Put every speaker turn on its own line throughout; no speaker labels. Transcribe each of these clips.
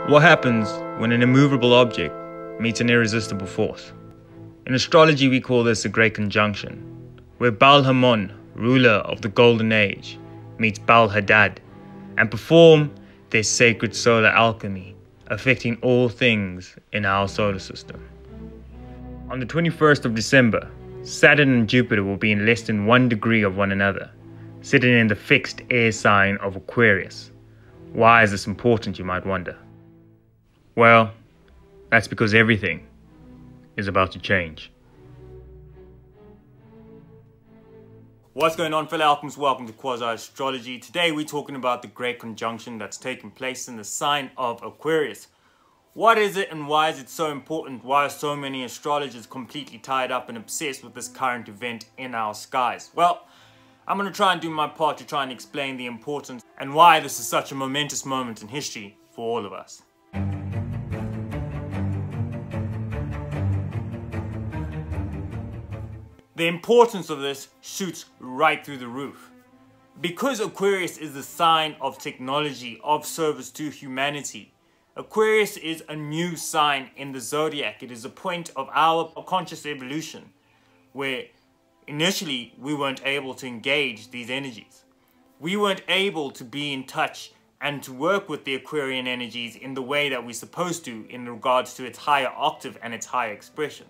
What happens when an immovable object meets an irresistible force? In astrology, we call this a great conjunction, where Baal-Hamon, ruler of the Golden Age, meets Baal-Hadad and perform their sacred solar alchemy, affecting all things in our solar system. On the 21st of December, Saturn and Jupiter will be in less than 1 degree of one another, sitting in the fixed air sign of Aquarius. Why is this important, you might wonder? Well, that's because everything is about to change. What's going on, fellow alchemists? Welcome to Quasi Astrology. Today we're talking about the great conjunction that's taking place in the sign of Aquarius. What is it and why is it so important? Why are so many astrologers completely tied up and obsessed with this current event in our skies? Well, I'm going to try and do my part to try and explain the importance and why this is such a momentous moment in history for all of us. The importance of this shoots right through the roof. Because Aquarius is the sign of technology, of service to humanity, Aquarius is a new sign in the zodiac. It is a point of our conscious evolution where initially we weren't able to engage these energies. We weren't able to be in touch and to work with the Aquarian energies in the way that we're supposed to in regards to its higher octave and its higher expression.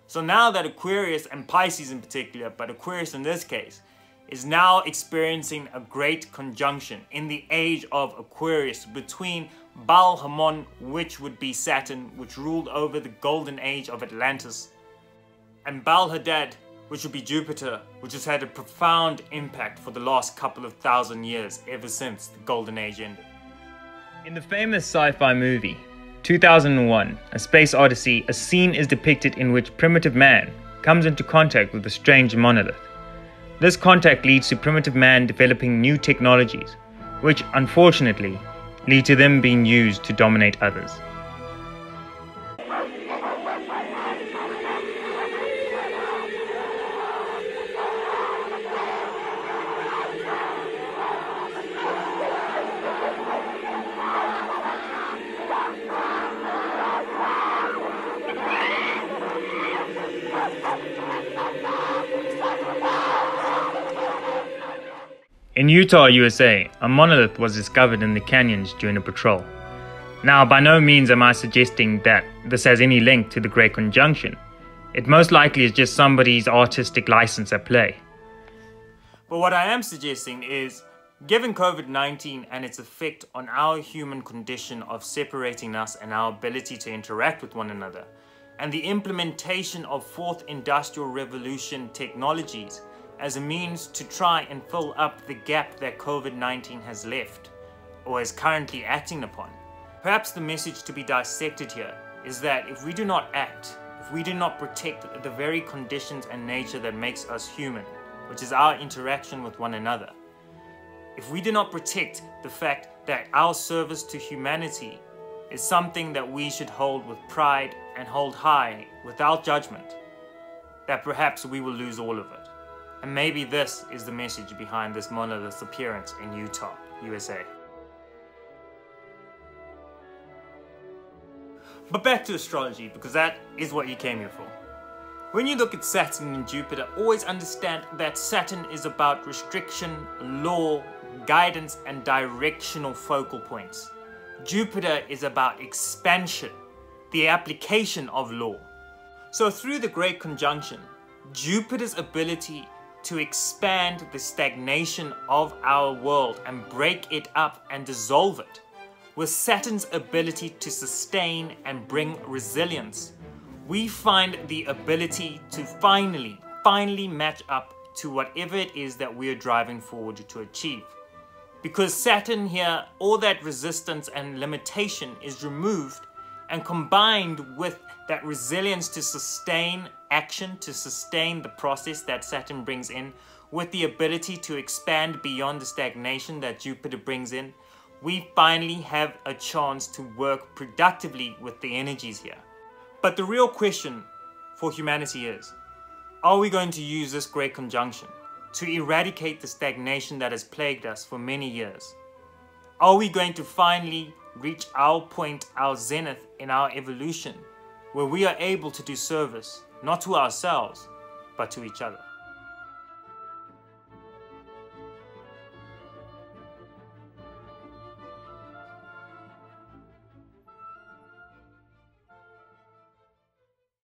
So now that Aquarius, and Pisces in particular, but Aquarius in this case, is now experiencing a great conjunction in the age of Aquarius between Baal-Hamon, which would be Saturn, which ruled over the golden age of Atlantis, and Baal-Hadad, which would be Jupiter, which has had a profound impact for the last couple of thousand years ever since the golden age ended. In the famous sci-fi movie 2001, A Space Odyssey, a scene is depicted in which primitive man comes into contact with a strange monolith. This contact leads to primitive man developing new technologies, which unfortunately lead to them being used to dominate others. In Utah, USA, a monolith was discovered in the canyons during a patrol. Now, by no means am I suggesting that this has any link to the Great Conjunction. It most likely is just somebody's artistic license at play. But what I am suggesting is, given COVID-19 and its effect on our human condition of separating us and our ability to interact with one another, and the implementation of fourth industrial revolution technologies as a means to try and fill up the gap that COVID-19 has left, or is currently acting upon. Perhaps the message to be dissected here is that if we do not act, if we do not protect the very conditions and nature that makes us human, which is our interaction with one another, if we do not protect the fact that our service to humanity is something that we should hold with pride and hold high without judgment, that perhaps we will lose all of it. And maybe this is the message behind this monolith's appearance in Utah, USA. But back to astrology, because that is what you came here for. When you look at Saturn and Jupiter, always understand that Saturn is about restriction, law, guidance, and directional focal points. Jupiter is about expansion, the application of law. So through the Great Conjunction, Jupiter's ability to expand the stagnation of our world and break it up and dissolve it, with Saturn's ability to sustain and bring resilience, we find the ability to finally match up to whatever it is that we're driving forward to achieve. Because Saturn here, all that resistance and limitation is removed and combined with that resilience to sustain action, to sustain the process that Saturn brings in, with the ability to expand beyond the stagnation that Jupiter brings in, we finally have a chance to work productively with the energies here. But the real question for humanity is, are we going to use this great conjunction to eradicate the stagnation that has plagued us for many years? Are we going to finally reach our point, our zenith in our evolution, where we are able to do service, not to ourselves, but to each other.